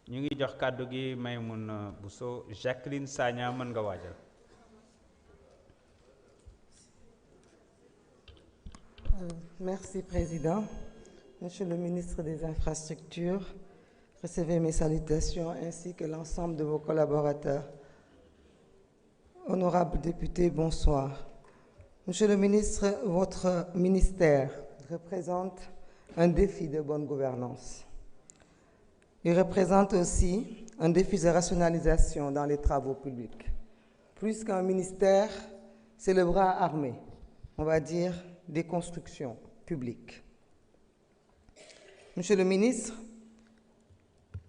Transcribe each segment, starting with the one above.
ñu ngi jox kàddu gi Maymouna Bousso Jacqueline Sagna mën nga waajal. Merci Président. Monsieur le ministre des Infrastructures, recevez mes salutations ainsi que l'ensemble de vos collaborateurs. Honorables députés, bonsoir. Monsieur le ministre, votre ministère représente un défi de bonne gouvernance. Il représente aussi un défi de rationalisation dans les travaux publics. Plus qu'un ministère, c'est le bras armé, on va dire, des constructions publiques. Monsieur le ministre,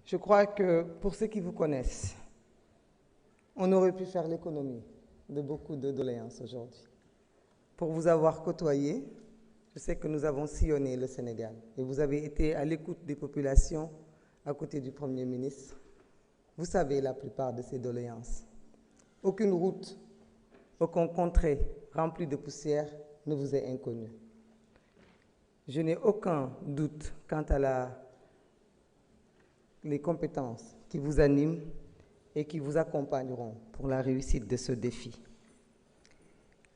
je crois que pour ceux qui vous connaissent, on aurait pu faire l'économie de beaucoup de doléances aujourd'hui. Pour vous avoir côtoyé, je sais que nous avons sillonné le Sénégal et vous avez été à l'écoute des populations à côté du Premier ministre. Vous savez la plupart de ces doléances. Aucune route, aucun contrée remplie de poussière ne vous est inconnue. Je n'ai aucun doute quant à les compétences qui vous animent et qui vous accompagneront pour la réussite de ce défi.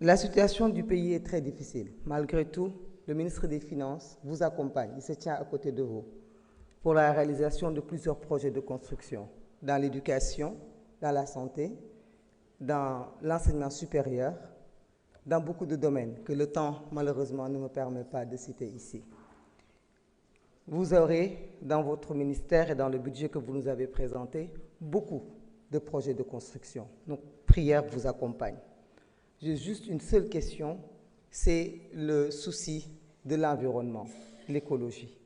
La situation du pays est très difficile. Malgré tout, le ministre des Finances vous accompagne, il se tient à côté de vous pour la réalisation de plusieurs projets de construction dans l'éducation, dans la santé, dans l'enseignement supérieur, dans beaucoup de domaines que le temps, malheureusement, ne me permet pas de citer ici. Vous aurez, dans votre ministère et dans le budget que vous nous avez présenté, beaucoup de projets de construction. Donc, prière vous accompagne. J'ai juste une seule question, c'est le souci de l'environnement, l'écologie.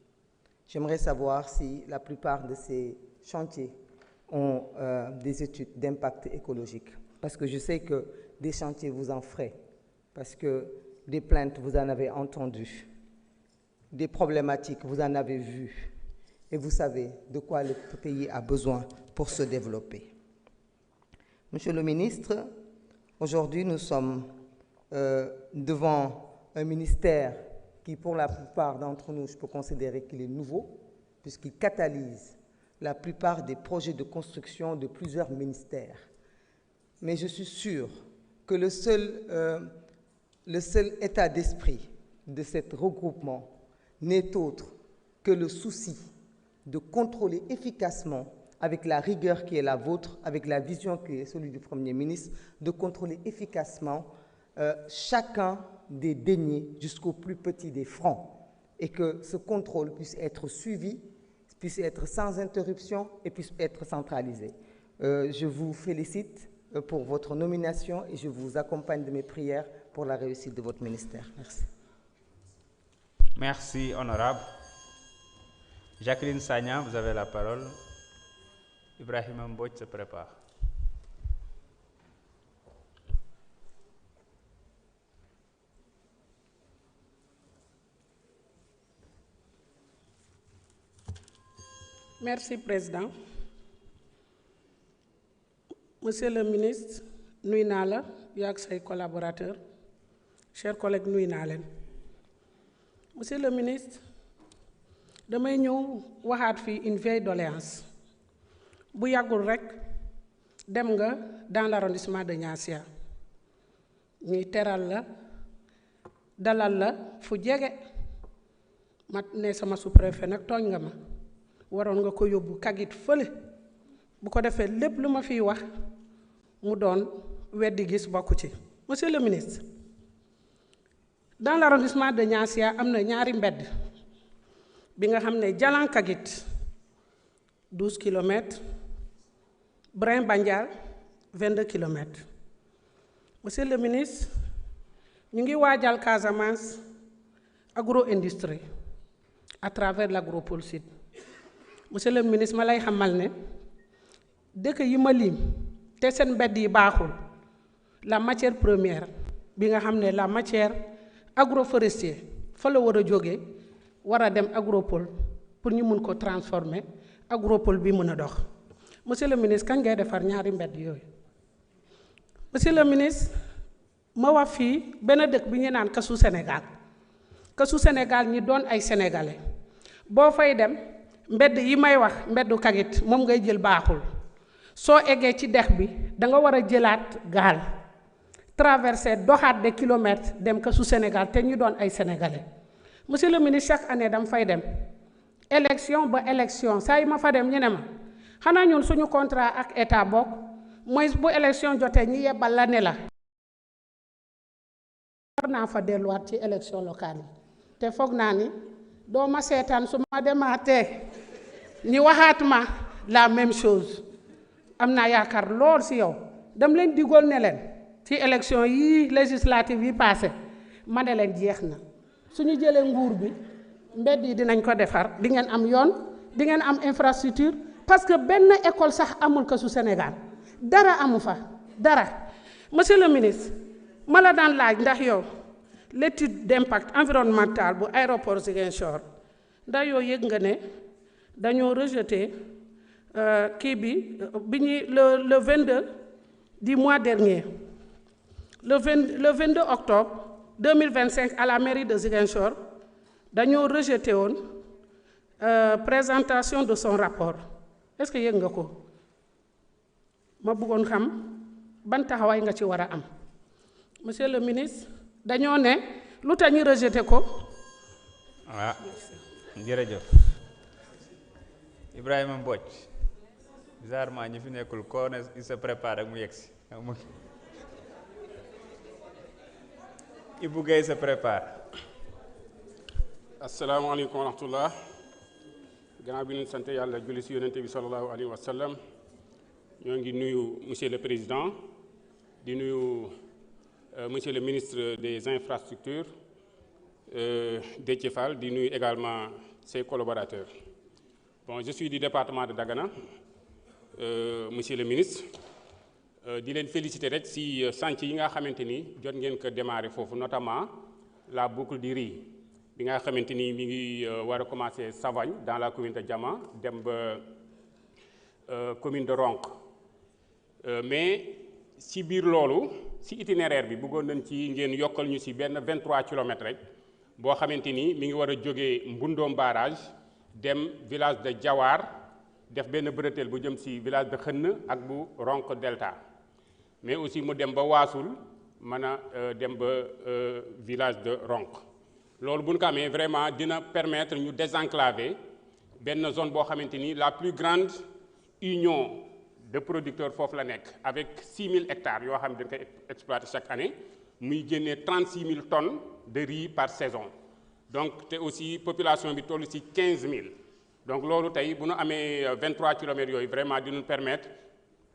J'aimerais savoir si la plupart de ces chantiers ont des études d'impact écologique, parce que je sais que des chantiers vous en ferez, parce que des plaintes, vous en avez entendu, des problématiques, vous en avez vu, et vous savez de quoi le pays a besoin pour se développer. Monsieur le ministre, aujourd'hui, nous sommes devant un ministère qui, pour la plupart d'entre nous, je peux considérer qu'il est nouveau, puisqu'il catalyse la plupart des projets de construction de plusieurs ministères. Mais je suis sûr que le seul état d'esprit de ce regroupement n'est autre que le souci de contrôler efficacement, avec la rigueur qui est la vôtre, avec la vision qui est celle du Premier ministre, de contrôler efficacement chacun des deniers jusqu'au plus petit des francs, et que ce contrôle puisse être suivi, puisse être sans interruption et puisse être centralisé. Je vous félicite pour votre nomination et je vous accompagne de mes prières pour la réussite de votre ministère. Merci. Merci, honorable. Jacqueline Sagna, vous avez la parole. Ibrahima Mbodj se prépare. Merci, Président. Monsieur le ministre, nuy naa la yaag say collaborateurs, chers collègues, nuy naa leen. Monsieur le ministre, damay ñëw waxaat fii une vieille doléance. Bu yàggul rek dem nga dans l'arrondissement de Niassia. ñuy teral la dalal la fu jege ma ne sama sous-préfet nag tooñ nga ma. waroon nga ko yóbbu kagit fële bu ko defee lépp lu ma fiy wax mu doon weddi gis bokku ci. Monsieur le ministre, dans l'arrondissement de Niassia am na ñaari mbedd bi nga xam ne Jalan Kagit 12 kilomètres, Brin Bandial 22 kilomètres. Monsieur le ministre, ñu ngi waajal Casamance agro-industrie à travers l'agropole sud. Monsieur le ministre, ma lay xamal ne dëkk yi ma lim te seen mbedd yi baaxul, la matière première bi nga xam ne la matière agroforestier fa la war a jóge war a dem agropole pour ñu mun ko transformer agropole bi mën a dox. Monsieur le ministre, kañ ngay defar ñaari mbedd yooyu? Monsieur le ministre, ma wax fii benn dëkk bi ñu naan Kasu Sénégal ñi doon ay sénégalais boo fay dem mbedd yi may wax mbeddu Kagit moom ngay jël baaxul soo eggee ci dex bi da nga war a jëlaat gaal traversé doxaat des kilomètres dem ka su Sénégal te ñu doon ay sénégalais monsieur le ministre chaque année dama fay dem élection ba élection saa yi ma fa dem ñu ne ma xanaa ñun suñu contrat ak état bokk mooy bu élection jotee ñi yebbal la ne la war naa fa delluwaat ci élection locale yi te foog naa ni doo ma seetaan su ma demaatee ñi waxaat ma la même chose am naa yaakaar lool si yow dam leen digoon ne leen ci élection yi législative yi passé ma ne leen jeex na suñu jëlee nguur bi mbedd yi dinañ ko defar di ngeen am yoon di ngeen am infrastructure parce que benn école sax amul ko su Sénégal dara amu fa dara. Monsieur le ministre ma la daan laaj ndax yow l'étude d'impact environnemental bu aéroport Ziguinchor ndax yow yëg nga ne dañoo rejeté kii bi ñuy le 22 du mois dernier le 22 octobre 2025 à la mairie de Ziguinchor dañoo rejeté woon présentation de son rapport est-ce que yëg nga ko ma bëggoon xam ban taxawaay nga ci war a am monsieur le ministre dañoo ne lu tax ñu rejeté ko. ah jërëjëf Ibrahima Mbodj bizarrement ñi fi nekkul koo ne il se prépare ak mu yegsi Ibou Guèye se prépare. asalaamaaleykum wa rahmatullah gannaaw bi ñu sant yàlla julli si yonente bi sallallahu alayhi wa sallam ñoo ngi nuyu monsieur le président di nuyu monsieur le ministre des infrastructures Déthié Fall di nuyu également ses collaborateurs. Bon, je suis du département de Dagana monsieur le ministre di leen féliciter rek si chantier yi nga xamante ni jot ngeen ko démarrer foofu notamment la boucle du riz bi nga xamante ni mi ngi war a commencer Savagne dans la commune de Diama dem ba commune de Ronk mais si biir loolu si itinéraire bi bëggoon nañ ci ngeen yokkal ñu si benn 23 kilomètres rek boo xamante ni mi ngi war a jógee Mbundoom barrage dem village de Diawar def benn bretelle bu jëm si village de Xënn ak bu Ronk Delta mais aussi mu dem ba Waasul mën a dem ba village de Ronk loolu bu ñu ko amee vraiment dina permettre ñu désenclaver benn zone boo xamante ni la plus grande union de producteurs foofu la nekk avec 6000 hectares yoo xam ne dañ koy exploiter chaque année muy génnee 36000 tonnes de riz par saison donc te aussi population bi toll ci 15000 donc loolu tey bu ñu amee 23 kilomètres yooyu vraiment dinañu permettre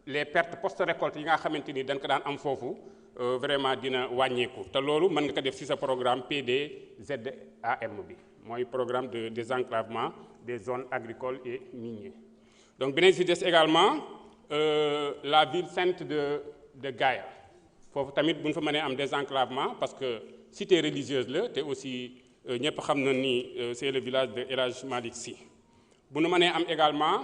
les pertes post-récolte yi nga xamante ni dañ ko daan am foofu vraiment dina wàññeeku te loolu mën nga ko def ci sa programme PDZAM bi mooy programme de désenclavement des zones agricoles et minières. Donc beneen ci des également la ville sainte de Gaïa foofu tamit bu ñu fa mënee am désenclavement parce que cité religieuse la te aussi ñëpp xam na ni c'est le village de El Hadj Malick Sy bu ñu mënee am également